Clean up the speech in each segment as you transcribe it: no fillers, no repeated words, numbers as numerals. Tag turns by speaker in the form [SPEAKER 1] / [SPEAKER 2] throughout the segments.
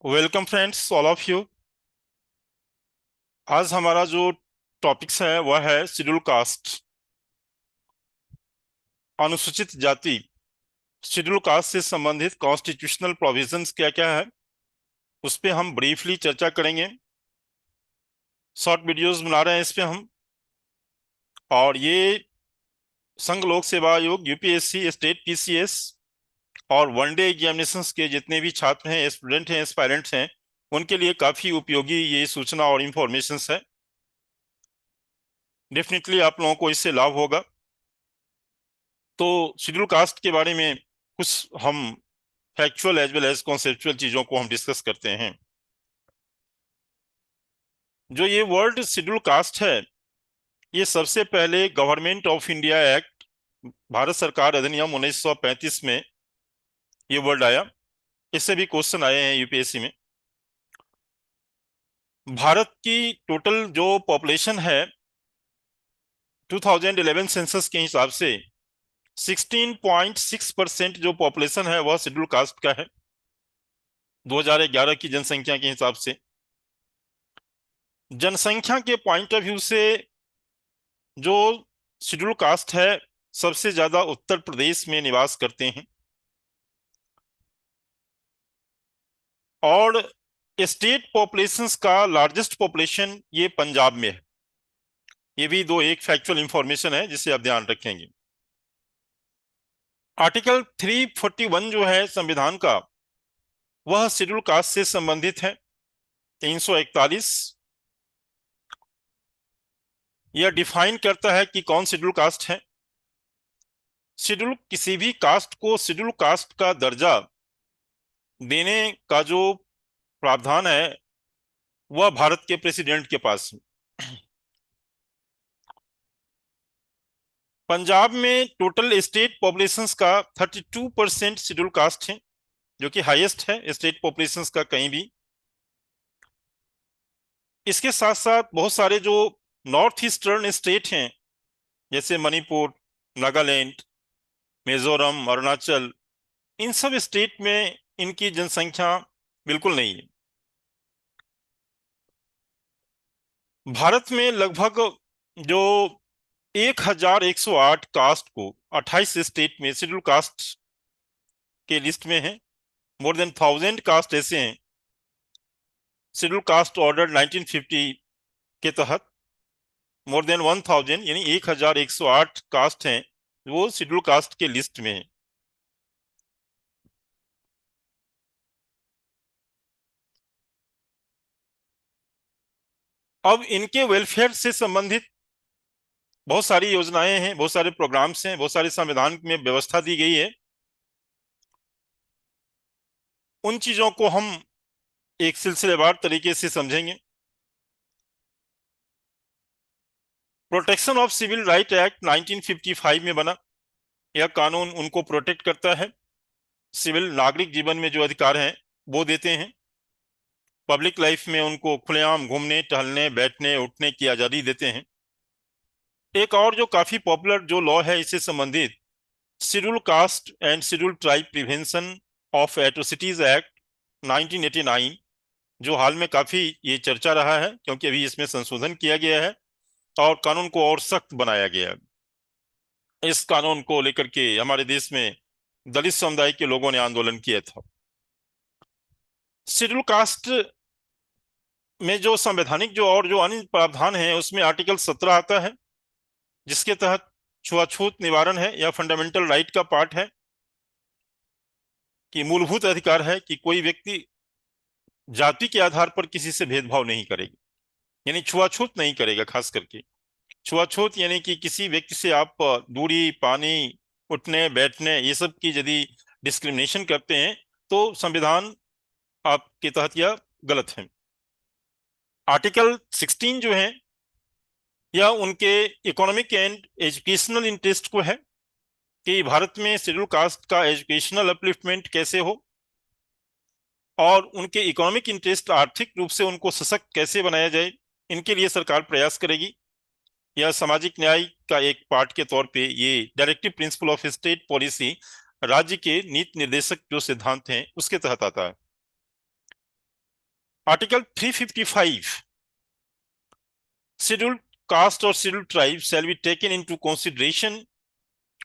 [SPEAKER 1] Welcome friends all of you. आज हमारा जो टॉपिक्स है वह है शेड्यूल कास्ट, अनुसूचित जाति। शेड्यूल कास्ट से संबंधित कॉन्स्टिट्यूशनल प्रोविजंस क्या क्या है उस पे हम ब्रीफली चर्चा करेंगे। शॉर्ट वीडियोस बना रहे हैं इस पे हम। और ये संघ लोक सेवा आयोग, यूपीएससी, स्टेट पीसीएस और वनडे एग्जामिनेशंस के जितने भी छात्र हैं, स्टूडेंट हैं, एस्पायरेंट्स हैं, उनके लिए काफी उपयोगी ये सूचना और इंफॉर्मेशन है। डेफिनेटली आप लोगों को इससे लाभ होगा। तो शेड्यूल कास्ट के बारे में कुछ हम factual as well as conceptual चीजों को हम डिस्कस करते हैं। जो ये वर्ड शेड्यूल कास्ट है, ये सबसे पहले government of India act, Bharat सरकार अधिनियम 1935 में ये वर्ड आया। इससे भी क्वेश्चन आए हैं यूपीएससी में। भारत की टोटल जो पॉपुलेशन है 2011 सेंसस के हिसाब से 16.6% जो पॉपुलेशन है वह शेड्यूल कास्ट का है 2011 की जनसंख्या के हिसाब से। जनसंख्या के पॉइंट ऑफ व्यू से जो शेड्यूल कास्ट है सबसे ज्यादा उत्तर प्रदेश में निवास करते हैं, और स्टेट पॉपुलेशंस का लार्जेस्ट पॉपुलेशन ये पंजाब में है। ये भी दो एक फैक्चुअल इंफॉर्मेशन है जिसे आप ध्यान रखेंगे। आर्टिकल 341 जो है संविधान का, वह शेड्यूल कास्ट से संबंधित है। 341 यह डिफाइन करता है कि कौन शेड्यूल कास्ट है। शेड्यूल किसी भी कास्ट को शेड्यूल कास्ट का दर्जा देने का जो प्रावधान है वह भारत के प्रेसिडेंट के पास है। पंजाब में टोटल स्टेट पॉपुलेशंस का 32% शेड्यूल कास्ट है, जो कि हाईएस्ट है स्टेट पॉपुलेशंस का कहीं भी। इसके साथ साथ बहुत सारे जो नॉर्थ ईस्टर्न स्टेट हैं, जैसे मणिपुर, नागालैंड, मिजोरम, अरुणाचल, इन सब स्टेट में इनकी जनसंख्या बिल्कुल नहीं है। भारत में लगभग जो 1108 कास्ट को 28 स्टेट में शेड्यूल कास्ट के लिस्ट में है। मोर देन 1000 कास्ट ऐसे हैं शेड्यूल कास्ट ऑर्डर 1950 के तहत। मोर देन 1000 यानी 1108 कास्ट हैं वो शेड्यूल कास्ट के लिस्ट में है। अब इनके वेलफेयर से संबंधित बहुत सारी योजनाएं हैं, बहुत सारे प्रोग्राम्स हैं, बहुत सारे संविधान में व्यवस्था दी गई है। उन चीजों को हम एक सिलसिलेवार तरीके से समझेंगे। Protection of civil right act 1955 में बना। यह कानून उनको प्रोटेक्ट करता है, सिविल नागरिक जीवन में जो अधिकार हैं वो देते हैं। पब्लिक लाइफ में उनको खुलेआम घूमने, टहलने, बैठने, उठने की आजादी देते हैं। एक और जो काफी पॉपुलर जो लॉ है इससे संबंधित, schedule caste and schedule tribe prevention of atrocities act 1989, जो हाल में काफी ये चर्चा रहा है क्योंकि अभी इसमें संशोधन किया गया है और कानून को और सख्त बनाया गया है। इस कानून को लेकर के हमारे देश में दलित समुदाय के लोगों ने आंदोलन किया था। शेड्यूल कास्ट में जो संवैधानिक जो और जो अन्य प्रावधान है उसमें आर्टिकल 17 आता है, जिसके तहत छुआछूत निवारण है या फंडामेंटल राइट का पार्ट है कि मूलभूत अधिकार है कि कोई व्यक्ति जाति के आधार पर किसी से भेदभाव नहीं करेगा, यानी छुआछूत नहीं करेगा। खास करके छुआछूत यानी कि किसी व्यक्ति से आप दूरी, पानी, उठने बैठने ये सब की यदि डिस्क्रिमिनेशन करते हैं तो संविधान आपके तहत यह गलत है। आर्टिकल 16 जो है यह उनके इकोनॉमिक एंड एजुकेशनल इंटरेस्ट को है कि भारत में शेड्यूल कास्ट का एजुकेशनल अपलिफ्टमेंट कैसे हो और उनके इकोनॉमिक इंटरेस्ट, आर्थिक रूप से उनको सशक्त कैसे बनाया जाए, इनके लिए सरकार प्रयास करेगी। यह सामाजिक न्याय का एक पार्ट के तौर पे ये directive principle of state policy, राज्य के नीति निर्देशक जो सिद्धांत हैं उसके तहत आता है। आर्टिकल 355, शेड्यूल्ड कास्ट और scheduled tribe shall be taken into consideration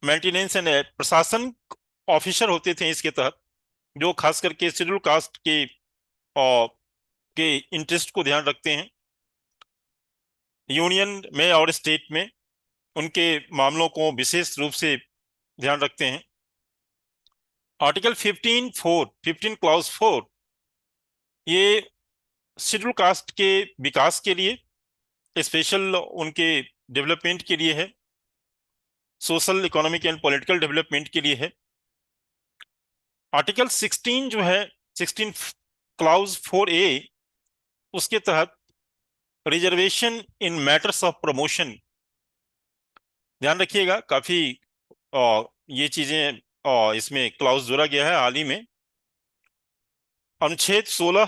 [SPEAKER 1] maintenance and, प्रशासन ऑफिसर होते थे इसके तहत, जो खास करके शेड्यूल कास्ट और के इंटरेस्ट को ध्यान रखते हैं यूनियन में और स्टेट में, उनके मामलों को विशेष रूप से ध्यान रखते हैं। आर्टिकल 15 क्लॉज 4, ये शेड्यूल कास्ट के विकास के लिए, स्पेशल उनके डेवलपमेंट के लिए है, social economic and political development के लिए है। आर्टिकल 16 जो है, 16 क्लाउज 4A, उसके तहत reservation in matters of promotion, ध्यान रखिएगा काफी ये चीजें इसमें क्लाउज जोड़ा गया है हाल ही में। अनुच्छेद 16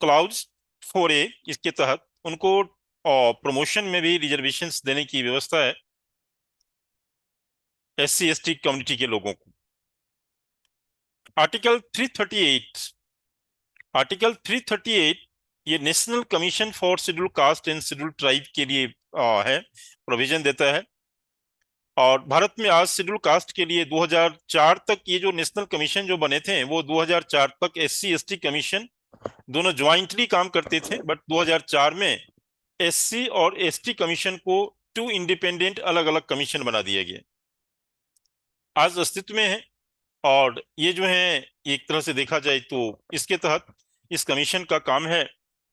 [SPEAKER 1] क्लाउज 4A, इसके तहत उनको प्रमोशन में भी रिजर्वेशंस देने की व्यवस्था है SC ST कम्युनिटी के लोगों को। आर्टिकल 338, आर्टिकल 338 ये national commission for schedule cast and schedule tribe के लिए है, प्रोविजन देता है। और भारत में आज शेड्यूल कास्ट के लिए 2004 तक ये जो नेशनल कमीशन जो बने थे, वो 2004 तक SC ST कमीशन दोनों ज्वाइंटली काम करते थे, बट 2004 में SC और ST कमीशन को 2 इंडिपेंडेंट अलग अलग कमीशन बना दिया गया, आज अस्तित्व में है। और ये जो है, एक तरह से देखा जाए तो इसके तहत इस कमीशन का काम है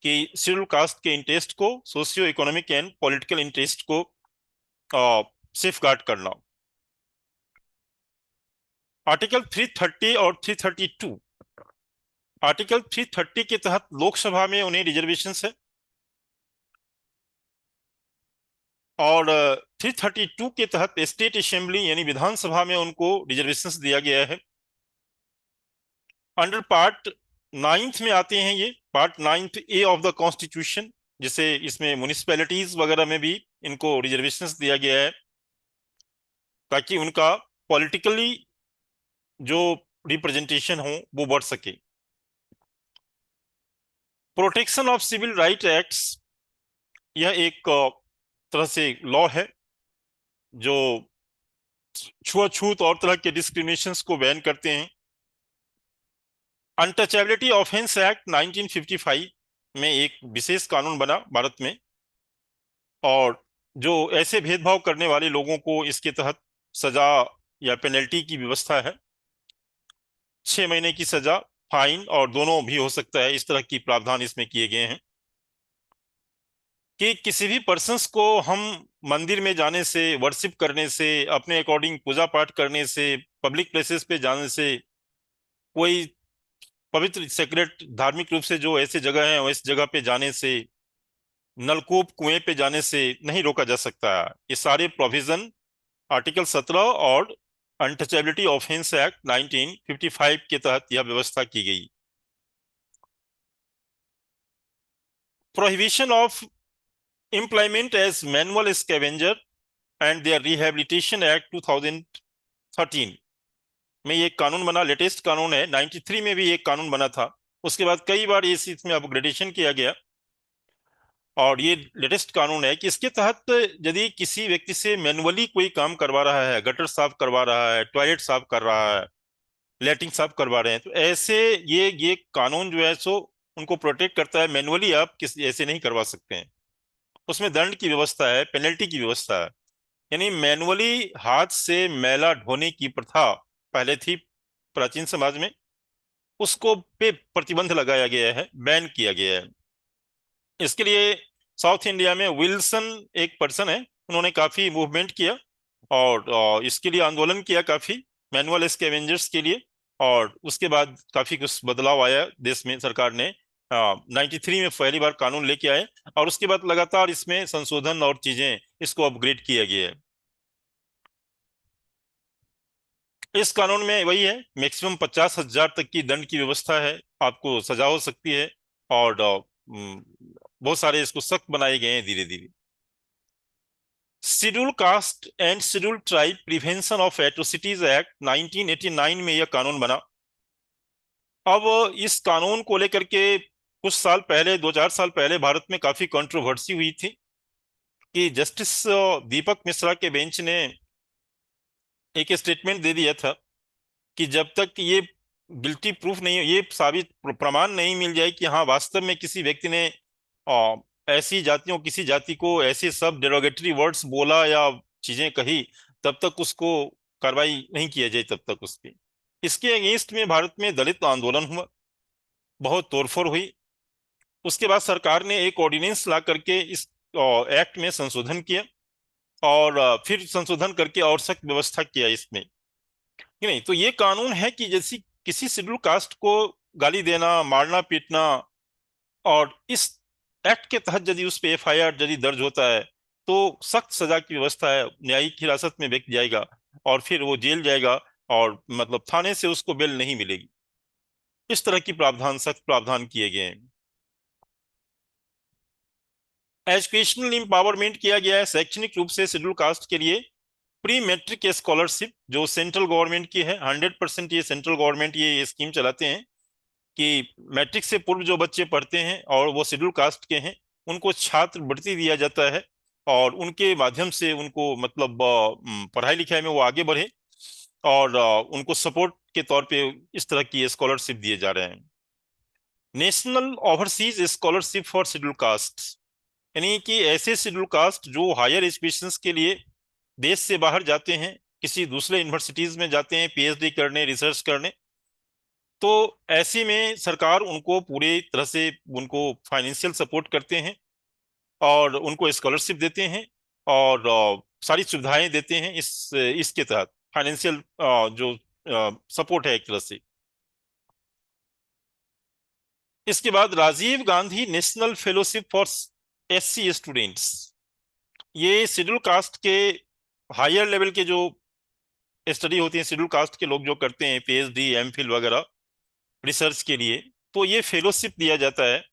[SPEAKER 1] कि शेड्यूल कास्ट के इंटरेस्ट को, socio economic and political interest को सेफ गार्ड करना। आर्टिकल 330 और 332, आर्टिकल 330 के तहत लोकसभा में उन्हें रिजर्वेशंस है, और 332 के तहत स्टेट असेंबली यानी विधानसभा में उनको रिजर्वेशंस दिया गया है। अंडर पार्ट 9 में आते हैं ये, part 9A of the constitution, जिसे इसमें म्युनिसिपैलिटीज वगैरह में भी इनको रिजर्वेशंस दिया गया है, ताकि उनका पॉलिटिकली जो रिप्रेजेंटेशन हो वो बढ़ सके। Protection of civil right acts, यह एक तरह से लॉ है जो छुआछूत और तरह के डिस्क्रिमिनेशंस को बैन करते हैं। अनटचेबिलिटी ऑफेंस एक्ट 1955 में एक विशेष कानून बना भारत में, और जो ऐसे भेदभाव करने वाले लोगों को इसके तहत सजा या पेनल्टी की व्यवस्था है, 6 महीने की सजा, फाइन और दोनों भी हो सकता है, इस तरह की प्रावधान इसमें किए गए हैं कि किसी भी पर्सन्स को हम मंदिर में जाने से, वर्शिप करने से, अपने अकॉर्डिंग पूजा पाठ करने से, पब्लिक प्लेसेस पे जाने से, कोई पवित्र सेक्रेट धार्मिक रूप से जो ऐसे जगह है उस जगह पे जाने से, नलकूप कुएं पे जाने से नहीं रोका जा सकता। ये सारे प्रोविजन आर्टिकल 17 और अनटचेबिलिटी ऑफेंस एक्ट 1955 के तहत यह व्यवस्था की गई। Prohibition of employment as manual scavenger and their rehabilitation act 2013 में ये कानून बना, लेटेस्ट कानून है। 93 में भी एक कानून बना था, उसके बाद कई बार इस इसमें अपग्रेडेशन किया गया, और ये लेटेस्ट कानून है कि इसके तहत यदि किसी व्यक्ति से मैनुअली कोई काम करवा रहा है, गटर साफ करवा रहा है, टॉयलेट साफ कर रहा है, लेटरिन साफ करवा रहे हैं, तो ऐसे ये कानून जो है सो उनको प्रोटेक्ट करता है। मैनुअली आप किसी ऐसे नहीं करवा सकते हैं, उसमें दंड की व्यवस्था है, पेनल्टी की व्यवस्था है। यानी मैनुअली हाथ से मैला ढोने की प्रथा पहले थी प्राचीन समाज में, उसको पे प्रतिबंध लगाया गया है, बैन किया गया है। इसके लिए साउथ इंडिया में विल्सन एक पर्सन है, उन्होंने काफी मूवमेंट किया और इसके लिए आंदोलन किया काफी, मैनुअल स्कैवेंजर्स के लिए, और उसके बाद काफी कुछ बदलाव आया देश में। सरकार ने 93 में पहली बार कानून लेके आए, और उसके बाद लगातार इसमें संशोधन और चीजें, इसको अपग्रेड किया गया है। इस कानून में वही है, मैक्सिमम 50,000 तक की दंड की व्यवस्था है, आपको सजा हो सकती है, और बहुत सारे इसको सख्त बनाए गए हैं धीरे धीरे। Schedule caste and schedule tribe prevention of atrocities act 1989 में यह कानून बना। अब इस कानून को लेकर के कुछ साल पहले, 2-4 साल पहले भारत में काफी कंट्रोवर्सी हुई थी कि जस्टिस दीपक मिश्रा के बेंच ने एक स्टेटमेंट दे दिया था कि जब तक ये गिल्टी प्रूफ नहीं, ये साबित प्रमाण नहीं मिल जाए कि हाँ वास्तव में किसी व्यक्ति ने अ, ऐसी जातियों, किसी जाति को ऐसे सब डेरोगेटरी वर्ड्स बोला या चीजें कही, तब तक उसको कार्रवाई नहीं किया जाए, तब तक उस पे। इसके अगेंस्ट में भारत में दलित आंदोलन हुआ, बहुत तोड़फोड़ हुई। उसके बाद सरकार ने एक ऑर्डिनेंस ला करके इस एक्ट में संशोधन किया, और फिर संशोधन करके और सख्त व्यवस्था किया इसमें, कि नहीं तो ये कानून है कि जैसी किसी शेड्यूल कास्ट को गाली देना, मारना, पीटना, और इस एक्ट के तहत यदि उस पे एफआईआर यदि दर्ज होता है तो सख्त सजा की व्यवस्था है, न्यायिक हिरासत में व्यक्ति जाएगा और फिर वो जेल जाएगा, और मतलब थाने से उसको बेल नहीं मिलेगी। इस तरह की प्रावधान, सख्त प्रावधान किए गए हैं। एजुकेशनल एम्पावरमेंट किया गया है शैक्षणिक रूप से शेड्यूल कास्ट के लिए। प्री मैट्रिक स्कॉलरशिप जो सेंट्रल गवर्नमेंट की है, 100% ये सेंट्रल गवर्नमेंट ये स्कीम चलाते हैं कि मैट्रिक से पूर्व जो बच्चे पढ़ते हैं और वो शेड्यूल कास्ट के हैं, उनको छात्रवृत्ति दिया जाता है, और उनके माध्यम से उनको मतलब पढ़ाई लिखाई में वो आगे बढ़े, और उनको सपोर्ट के तौर पे इस तरह की स्कॉलरशिप दिए जा रहे हैं। National overseas scholarship for schedule cast, यानी कि ऐसे शेड्यूल कास्ट जो हायर एजुकेशन के लिए देश से बाहर जाते हैं, किसी दूसरे यूनिवर्सिटीज में जाते हैं पीएचडी करने, रिसर्च करने, तो ऐसे में सरकार उनको पूरे तरह से उनको फाइनेंशियल सपोर्ट करते हैं, और उनको स्कॉलरशिप देते हैं, और सारी सुविधाएं देते हैं इसके तहत, फाइनेंशियल जो सपोर्ट है एक तरह से। इसके बाद Rajiv Gandhi national fellowship for SC students, ये शेड्यूल कास्ट के हायर लेवल के जो स्टडी होती है, शेड्यूल कास्ट के लोग जो करते हैं पीएचडी, एमफिल वगैरह रिसर्च के लिए, तो ये फेलोशिप दिया जाता है।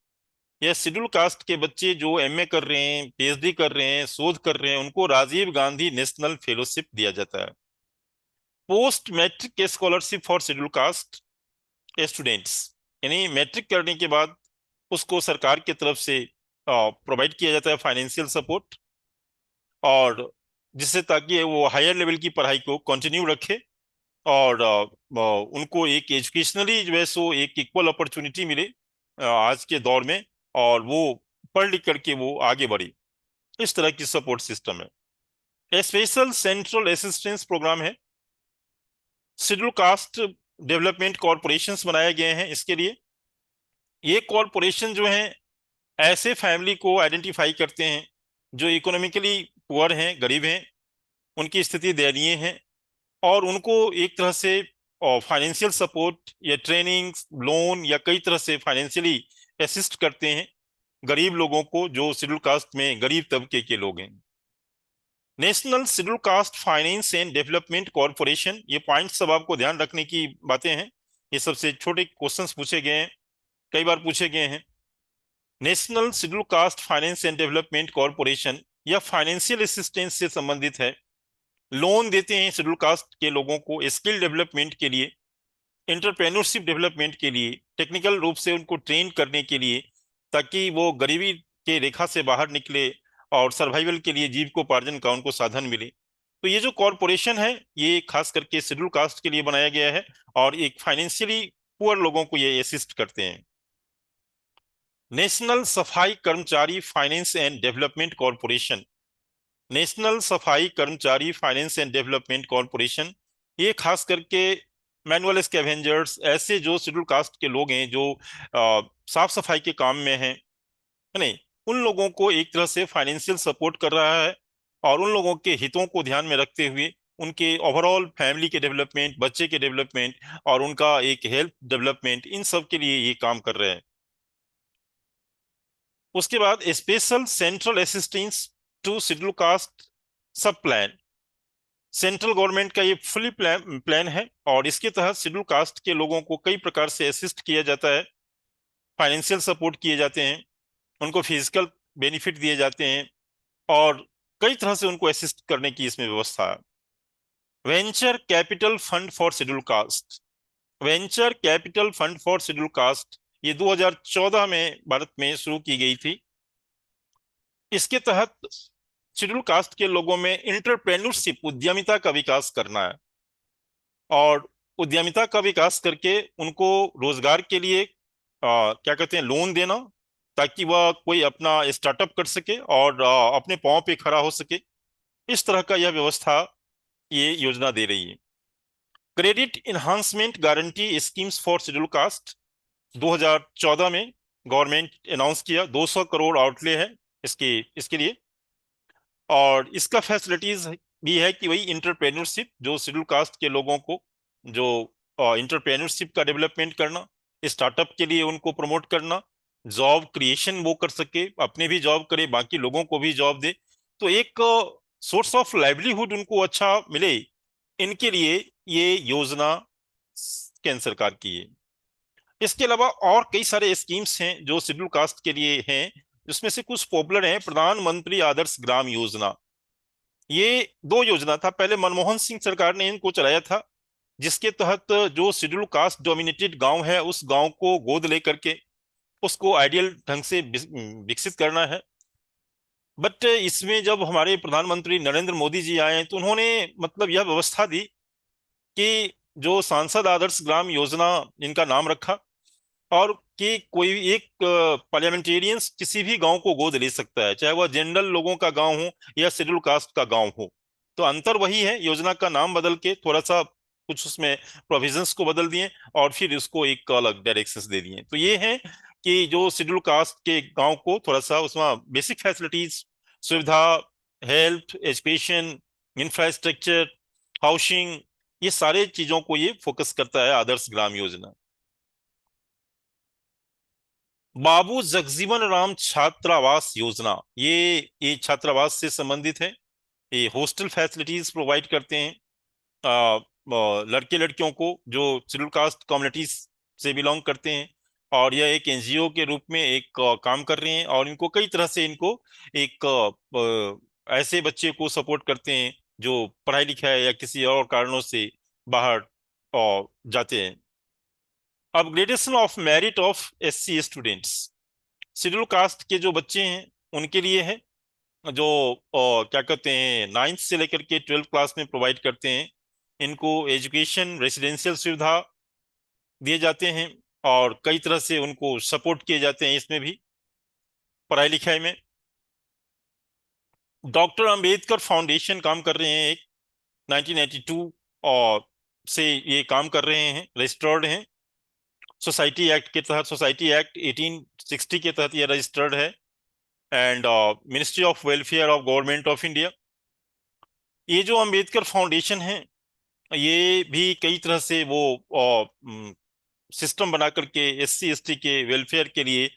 [SPEAKER 1] यह शेड्यूल कास्ट के बच्चे जो एमए कर रहे हैं, पीएचडी कर रहे हैं, शोध कर रहे हैं, उनको राजीव गांधी नेशनल फेलोशिप दिया जाता है। Post matric scholarship for schedule caste students, यानी मैट्रिक करने के बाद उसको सरकार की तरफ से प्रोवाइड किया जाता है फाइनेंशियल सपोर्ट, और जिससे ताकि वो हायर लेवल की पढ़ाई को कंटिन्यू रखे, और उनको एक एजुकेशनली जो है सो एक इक्वल अपॉर्चुनिटी मिले आज के दौर में, और वो पढ़ लिख करके वो आगे बढ़े। इस तरह की सपोर्ट सिस्टम है। स्पेशल सेंट्रल असिस्टेंस प्रोग्राम है, शेड्यूल कास्ट डेवलपमेंट कॉरपोरेशंस बनाए गए हैं इसके लिए। ये कॉरपोरेशन जो हैं ऐसे फैमिली को आइडेंटिफाई करते हैं जो इकोनॉमिकली पुअर हैं, गरीब हैं, उनकी स्थिति दयनीय है, और उनको एक तरह से फाइनेंशियल सपोर्ट या ट्रेनिंग, लोन, या कई तरह से फाइनेंशियली असिस्ट करते हैं गरीब लोगों को जो शेड्यूल कास्ट में गरीब तबके के लोग हैं। National schedule caste finance and development corporation, ये पॉइंट सब आपको ध्यान रखने की बातें हैं, ये सबसे छोटे क्वेश्चंस पूछे गए हैं, कई बार पूछे गए हैं। National schedule caste finance and development corporation या फाइनेंशियल असिस्टेंस से संबंधित है। लोन देते हैं शेड्यूल कास्ट के लोगों को स्किल डेवलपमेंट के लिए, इंटरप्रेन्योरशिप डेवलपमेंट के लिए, टेक्निकल रूप से उनको ट्रेन करने के लिए, ताकि वो गरीबी के रेखा से बाहर निकले और सर्वाइवल के लिए जीविकोपार्जन का उनको साधन मिले। तो ये जो कॉरपोरेशन है ये खास करके शेड्यूल कास्ट के लिए बनाया गया है, और एक फाइनेंशियली पुअर लोगों को ये असिस्ट करते हैं। नेशनल सफाई कर्मचारी finance and development corporation, national सफाई कर्मचारी फाइनेंस एंड डेवलपमेंट कॉरपोरेशन, ये खास करके मैनुअल स्कैवेंजर्स, ऐसे जो शेड्यूल कास्ट के लोग हैं जो साफ सफाई के काम में हैं, है नहीं, उन लोगों को एक तरह से फाइनेंशियल सपोर्ट कर रहा है, और उन लोगों के हितों को ध्यान में रखते हुए उनके ओवरऑल फैमिली के डेवलपमेंट, बच्चे के डेवलपमेंट, और उनका एक हेल्थ डेवलपमेंट, इन सब के लिए ये काम कर रहे हैं। उसके बाद special central assistance to schedule caste sub plan, central government का ये फुली प्लान है, और इसके तहत शेड्यूल कास्ट के लोगों को कई प्रकार से असिस्ट किया जाता है, फाइनेंशियल सपोर्ट किए जाते हैं, उनको फिजिकल बेनिफिट दिए जाते हैं, और कई तरह से उनको असिस्ट करने की इसमें व्यवस्था है। Venture capital fund for schedule cast, venture capital fund for schedule cast, ये 2014 में भारत में शुरू की गई थी। इसके तहत शेड्यूल कास्ट के लोगों में इंटरप्रेन्योरशिप, उद्यमिता का विकास करना है, और उद्यमिता का विकास करके उनको रोजगार के लिए क्या कहते हैं, लोन देना, ताकि वह कोई अपना स्टार्टअप कर सके और अपने पांव पे खड़ा हो सके। इस तरह का यह व्यवस्था, ये योजना दे रही है। Credit enhancement guarantee schemes for schedule cast 2014 में गवर्नमेंट अनाउंस किया। 200 करोड़ आउटले है इसके इसके लिए। और इसका फैसिलिटीज भी है कि वही इंटरप्रेन्योरशिप, जो शेड्यूल कास्ट के लोगों को, जो इंटरप्रेन्योरशिप का डेवलपमेंट करना, स्टार्टअप के लिए उनको प्रमोट करना, जॉब क्रिएशन वो कर सके, अपने भी जॉब करे, बाकी लोगों को भी जॉब दे, तो एक सोर्स ऑफ लाइवलीहुड उनको अच्छा मिले, इनके लिए ये योजना केंद्र सरकार की है। इसके अलावा और कई सारे स्कीम्स हैं जो शेड्यूल कास्ट के लिए हैं, जिसमें से कुछ पॉपुलर हैं। प्रधानमंत्री आदर्श ग्राम योजना, ये दो योजना था। पहले मनमोहन सिंह सरकार ने इनको चलाया था, जिसके तहत जो शेड्यूल कास्ट डोमिनेटेड गांव है, उस गांव को गोद लेकर के उसको आइडियल ढंग से विकसित करना है। बट इसमें जब हमारे प्रधानमंत्री नरेंद्र मोदी जी आए, तो उन्होंने मतलब यह व्यवस्था दी कि जो सांसद आदर्श ग्राम योजना इनका नाम रखा, और कि कोई एक पार्लियामेंटेरियंस किसी भी गांव को गोद ले सकता है, चाहे वह जनरल लोगों का गांव हो या शेड्यूल कास्ट का गांव हो। तो अंतर वही है, योजना का नाम बदल के थोड़ा सा कुछ उसमें प्रोविजंस को बदल दिए, और फिर इसको एक अलग डायरेक्शंस दे दिए। तो ये है कि जो शेड्यूल कास्ट के गांव को थोड़ा सा उसमें बेसिक फैसिलिटीज, सुविधा, हेल्थ, एजुकेशन, इंफ्रास्ट्रक्चर, हाउसिंग, ये सारे चीजों को ये फोकस करता है आदर्श ग्राम योजना। बाबू जगजीवन राम छात्रावास योजना, ये छात्रावास से संबंधित है। ये हॉस्टल फैसिलिटीज प्रोवाइड करते हैं लड़के लड़कियों को जो शेड्यूल कास्ट कम्युनिटीज से बिलोंग करते हैं। और यह एक एनजीओ के रूप में एक काम कर रहे हैं, और इनको कई तरह से इनको एक ऐसे बच्चे को सपोर्ट करते हैं जो पढ़ाई लिखाई या किसी और कारणों से बाहर जाते हैं। Upgradation of merit of SC students, schedule caste के जो बच्चे हैं उनके लिए है, जो क्या कहते हैं, नाइन्थ से लेकर के 12th क्लास में प्रोवाइड करते हैं। इनको एजुकेशन, रेसिडेंशियल सुविधा दिए जाते हैं, और कई तरह से उनको सपोर्ट किए जाते हैं इसमें भी, पढ़ाई लिखाई में। डॉक्टर अंबेडकर फाउंडेशन काम कर रहे हैं, एक 1992 और से ये काम कर रहे हैं, रजिस्टर्ड हैं सोसाइटी एक्ट के तहत। सोसाइटी एक्ट 1860 के तहत ये रजिस्टर्ड है, and ministry of welfare of government of India. ये जो अंबेडकर फाउंडेशन है, ये भी कई तरह से वो सिस्टम बना करके एससी एसटी के वेलफेयर के लिए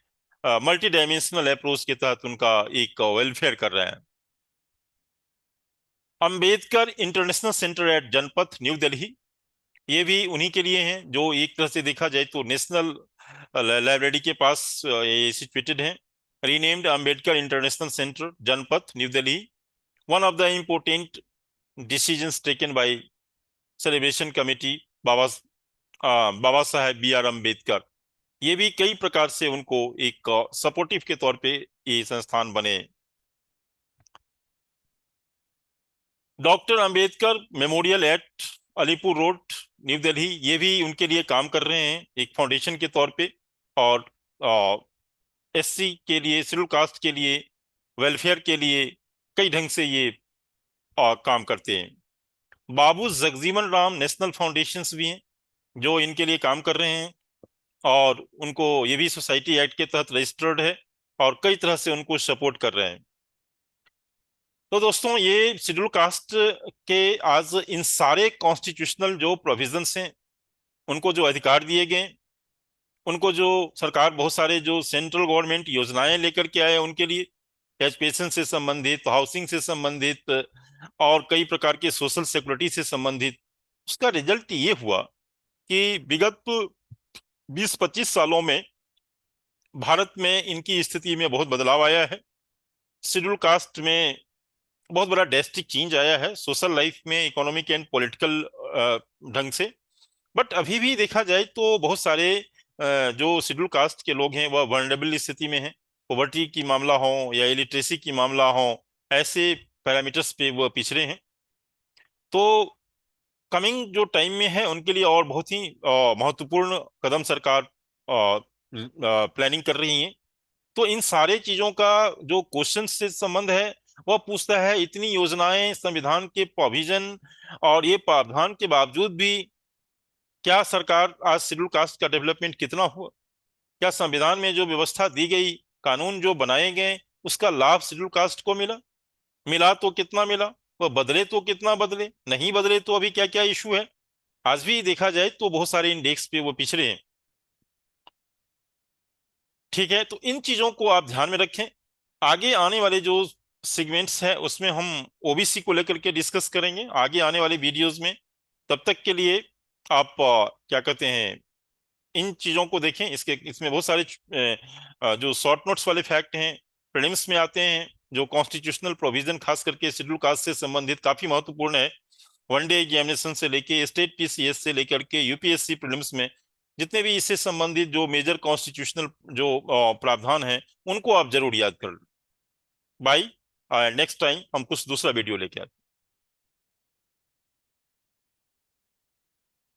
[SPEAKER 1] मल्टी डायमेंशनल अप्रोच के तहत उनका एक वेलफेयर कर रहे हैं। Ambedkar international centre at Janpath new Delhi, ये भी उन्हीं के लिए हैं, जो एक तरह से देखा जाए तो नेशनल लाइब्रेरी के पास ये सिचुएटेड है। Renamed Ambedkar international centre Janpath new Delhi, one of the important decisions taken by celebration committee Baba Baba Saheb B R Ambedkar. ये भी कई प्रकार से उनको एक सपोर्टिव के तौर पे ये संस्थान बने। Doctor Ambedkar memorial at Alipur road new Delhi, ये भी उनके लिए काम कर रहे हैं एक फाउंडेशन के तौर पे, और एससी के लिए, शेड्यूल कास्ट के लिए, वेलफेयर के लिए कई ढंग से ये काम करते हैं। बाबू जगजीवन राम नेशनल फाउंडेशंस भी हैं जो इनके लिए काम कर रहे हैं, और उनको ये भी सोसाइटी एक्ट के तहत रजिस्टर्ड है, और कई तरह से उनको सपोर्ट कर रहे हैं। तो दोस्तों, ये शेड्यूल कास्ट के आज इन सारे कॉन्स्टिट्यूशनल जो प्रोविजंस हैं, उनको जो अधिकार दिए गए, उनको जो सरकार बहुत सारे जो सेंट्रल गवर्नमेंट योजनाएं लेकर के आए उनके लिए, एजुकेशन से संबंधित, हाउसिंग से संबंधित, और कई प्रकार के सोशल सिक्योरिटी से संबंधित, उसका रिजल्ट ये हुआ कि विगत 20-25 सालों में भारत में इनकी स्थिति में बहुत बदलाव आया है। शेड्यूल कास्ट में बहुत बड़ा ड्रेस्टिक चेंज आया है सोशल लाइफ में, इकोनॉमिक एंड पॉलिटिकल ढंग से। बट अभी भी देखा जाए तो बहुत सारे जो शेड्यूल कास्ट के लोग हैं वह वर्नरेबल स्थिति में हैं, पॉवर्टी की मामला हो या इलिटरेसी की मामला हो, ऐसे पैरामीटर्स पे वह पिछड़े हैं। तो कमिंग जो टाइम में है उनके लिए और बहुत ही महत्वपूर्ण कदम सरकार प्लानिंग कर रही है। तो इन सारे चीजों का जो क्वेश्चन से संबंध है वह पूछता है, इतनी योजनाएं, संविधान के प्रोविजन और ये प्रावधान के बावजूद भी क्या सरकार आज शेड्यूल कास्ट का डेवलपमेंट कितना हुआ? क्या संविधान में जो व्यवस्था दी गई, कानून जो बनाए गए, उसका लाभ शेड्यूल कास्ट को मिला? मिला तो कितना मिला? वह बदले तो कितना बदले? नहीं बदले तो अभी क्या क्या इशू है? आज भी देखा जाए तो बहुत सारे इंडेक्स पे वो पिछड़े हैं। ठीक है, तो इन चीजों को आप ध्यान में रखें। आगे आने वाले जो सेगमेंट्स हैं उसमें हम ओबीसी को लेकर के डिस्कस करेंगे आगे आने वाले वीडियोस में। तब तक के लिए आप क्या कहते हैं, इन चीजों को देखें। इसके इसमें बहुत सारे जो शॉर्ट नोट्स वाले फैक्ट हैं प्रीलिम्स में आते हैं, जो कॉन्स्टिट्यूशनल प्रोविजन खास करके शेड्यूल कास्ट से संबंधित काफी महत्वपूर्ण है। वनडे एग्जामिनेशन से लेके स्टेट पीसीएस से लेकर के यूपीएससी प्रीलिम्स में जितने भी इससे संबंधित जो मेजर कॉन्स्टिट्यूशनल जो प्रावधान है उनको आप जरूर याद कर लें। बाई नेक्स्ट टाइम हम कुछ दूसरा वीडियो लेके आते हैं।